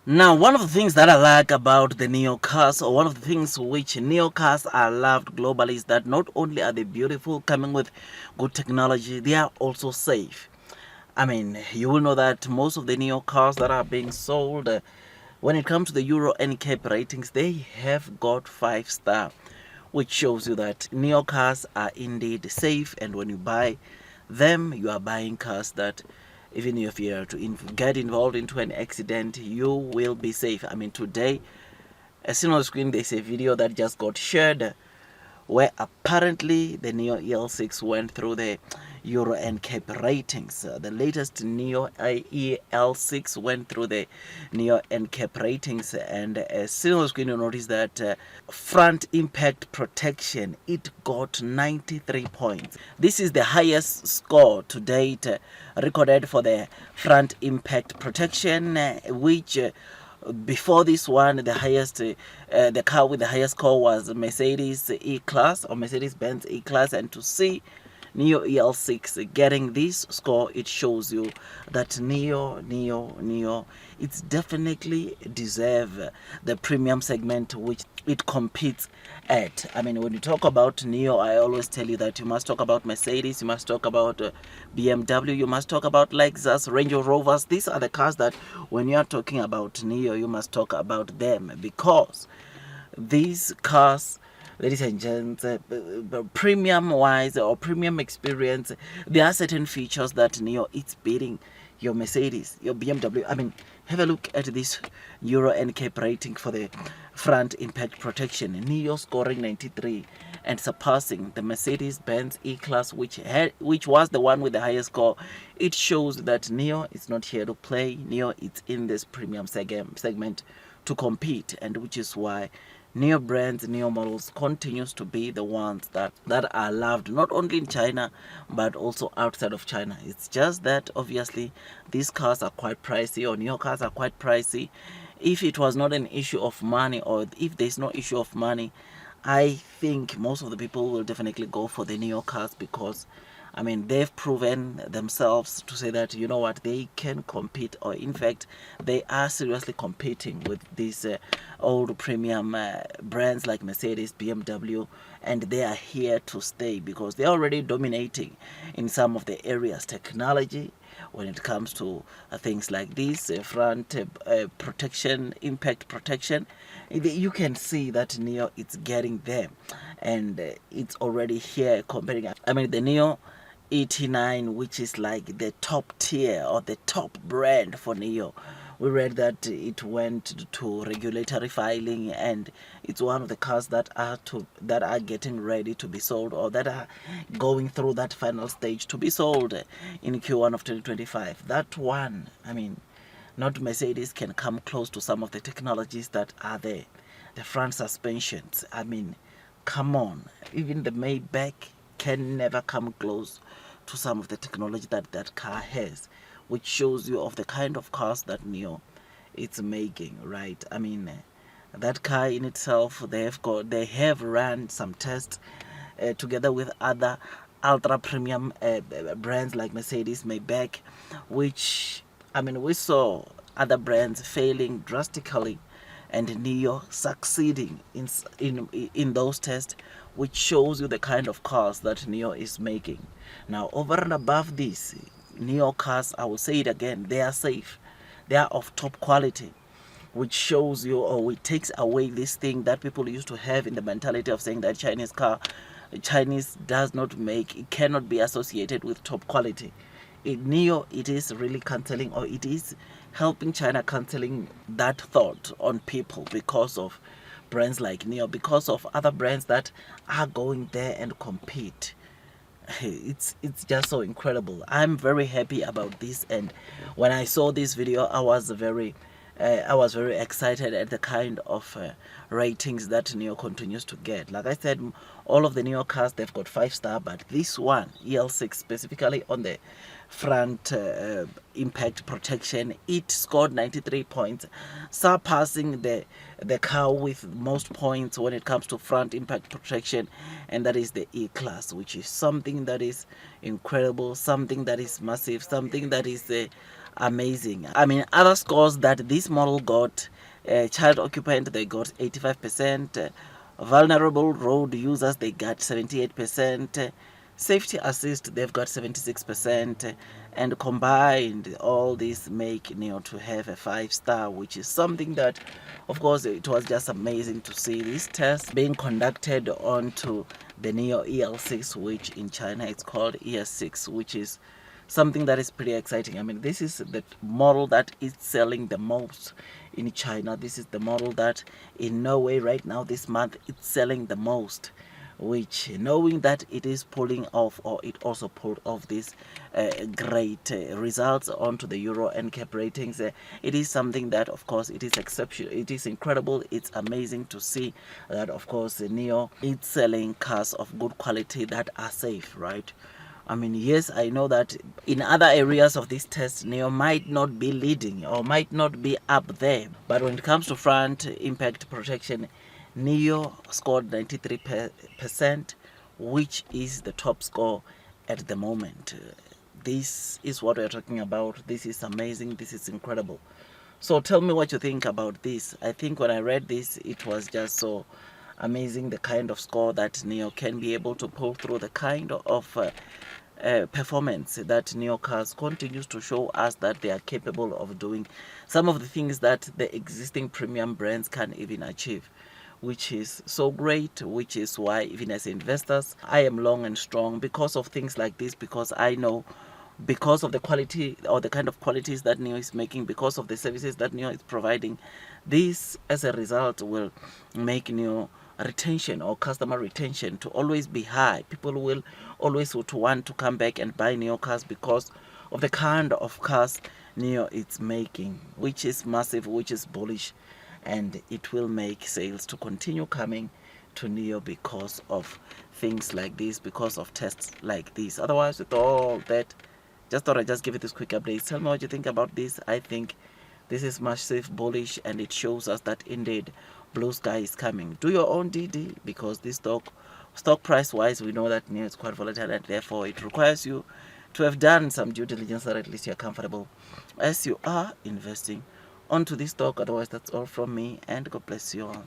Now, one of the things that I like about the Nio cars, or one of the things which Nio cars are loved globally, is that not only are they beautiful, coming with good technology, they are also safe. I mean, you will know that most of the Neo cars that are being sold, when it comes to the Euro NCAP ratings, they have got 5 star, which shows you that Neo cars are indeed safe. And when you buy them, you are buying cars that, even if you are to get involved into an accident, you will be safe. I mean, today, as seen on the screen, there's a video that just got shared where apparently the Neo EL6 went through the Euro NCAP ratings. The latest Neo EL6 went through the Neo NCAP ratings, and as soon as you notice that front impact protection, it got 93 points. This is the highest score to date recorded for the front impact protection, which before this one, the car with the highest score was Mercedes E-Class, or Mercedes-Benz E-Class. And to see Neo EL6 getting this score, it shows you that Neo, it's definitely deserve the premium segment which it competes at. I mean, when you talk about Neo, I always tell you that you must talk about Mercedes, you must talk about BMW, you must talk about Lexus, Range Rovers. These are the cars that when you are talking about Neo, you must talk about them, because these cars, ladies and gents, premium wise or premium experience, there are certain features that Neo it's beating your Mercedes, your BMW. I mean, have a look at this Euro NCAP rating for the front impact protection. Neo scoring 93 and surpassing the Mercedes-Benz E-Class, which was the one with the highest score. It shows that Neo is not here to play. Neo is in this premium segment to compete, and which is why Neo brands, Neo models continues to be the ones that are loved not only in China but also outside of China. It's just that obviously these cars are quite pricey, or Neo cars are quite pricey. If it was not an issue of money, or if there's no issue of money, I think most of the people will definitely go for the Neo cars, because I mean, they've proven themselves to say that, you know what, they can compete, or in fact, they are seriously competing with these old premium brands like Mercedes, BMW, and they are here to stay because they're already dominating in some of the areas, technology, when it comes to things like this, front protection, impact protection. You can see that Neo it's getting there, and it's already here comparing. I mean, the Neo 89, which is like the top tier or the top brand for Neo. We read that it went to regulatory filing, and it's one of the cars that are getting ready to be sold, or that are going through that final stage to be sold in Q1 of 2025. That one, I mean, not Mercedes can come close to some of the technologies that are there. The front suspensions, I mean, come on, even the Maybach can never come close to some of the technology that that car has, which shows you of the kind of cars that Neo it's making, right? I mean, that car in itself, they have run some tests together with other ultra premium brands like Mercedes, Maybach, which, I mean, we saw other brands failing drastically and Neo succeeding in those tests, which shows you the kind of cars that Neo is making. Now, over and above this, Neo cars, I will say it again, they are safe, they are of top quality, which shows you, or it takes away this thing that people used to have in the mentality of saying that Chinese does not make, it cannot be associated with top quality. Neo, it is really cancelling, or it is helping China cancelling that thought on people, because of brands like Neo, because of other brands that are going there and compete. It's just so incredible. I'm very happy about this, and when I saw this video, I was very excited at the kind of ratings that Neo continues to get. Like I said, all of the Neo cars, they've got 5 star, but this one, EL6 specifically on the front impact protection, it scored 93 points, surpassing the car with most points when it comes to front impact protection, and that is the E-Class, which is something that is incredible, something that is massive, something that is amazing. I mean, other scores that this model got: child occupant, they got 85%, vulnerable road users, they got 78%, safety assist, they've got 76%, and combined, all this make Nio to have a 5-star, which is something that, of course, it was just amazing to see this test being conducted onto the Nio EL6, which in China it's called ES6, which is something that is pretty exciting. I mean, this is the model that is selling the most in China. This is the model that in Norway right now, this month, it's selling the most, which, knowing that it is pulling off, or it also pulled off these great results onto the Euro NCAP ratings, it is something that, of course, it is exceptional, it is incredible, it's amazing to see that, of course, Nio is selling cars of good quality that are safe, right? I mean, yes, I know that in other areas of this test, Neo might not be leading or might not be up there. But when it comes to front impact protection, Neo scored 93%, which is the top score at the moment. This is what we're talking about. This is amazing. This is incredible. So tell me what you think about this. I think when I read this, it was just so amazing, the kind of score that Neo can be able to pull through, the kind of performance that Neo Cars continues to show us that they are capable of doing some of the things that the existing premium brands can even achieve, which is so great, which is why even as investors, I am long and strong because of things like this, because I know, because of the quality or the kind of qualities that Neo is making, because of the services that Neo is providing, this as a result will make Neo retention or customer retention to always be high. People will always want to come back and buy Neo cars because of the kind of cars Neo is making, which is massive, which is bullish, and it will make sales to continue coming to Neo because of things like this, because of tests like this. Otherwise, with all that, just thought I'd just give you this quick update. Tell me what you think about this. I think this is massive bullish, and it shows us that indeed blue sky is coming. Do your own DD, because this stock price wise, we know that Neo is quite volatile, and therefore it requires you to have done some due diligence, that at least you're comfortable as you are investing onto this stock. Otherwise, that's all from me, and God bless you all.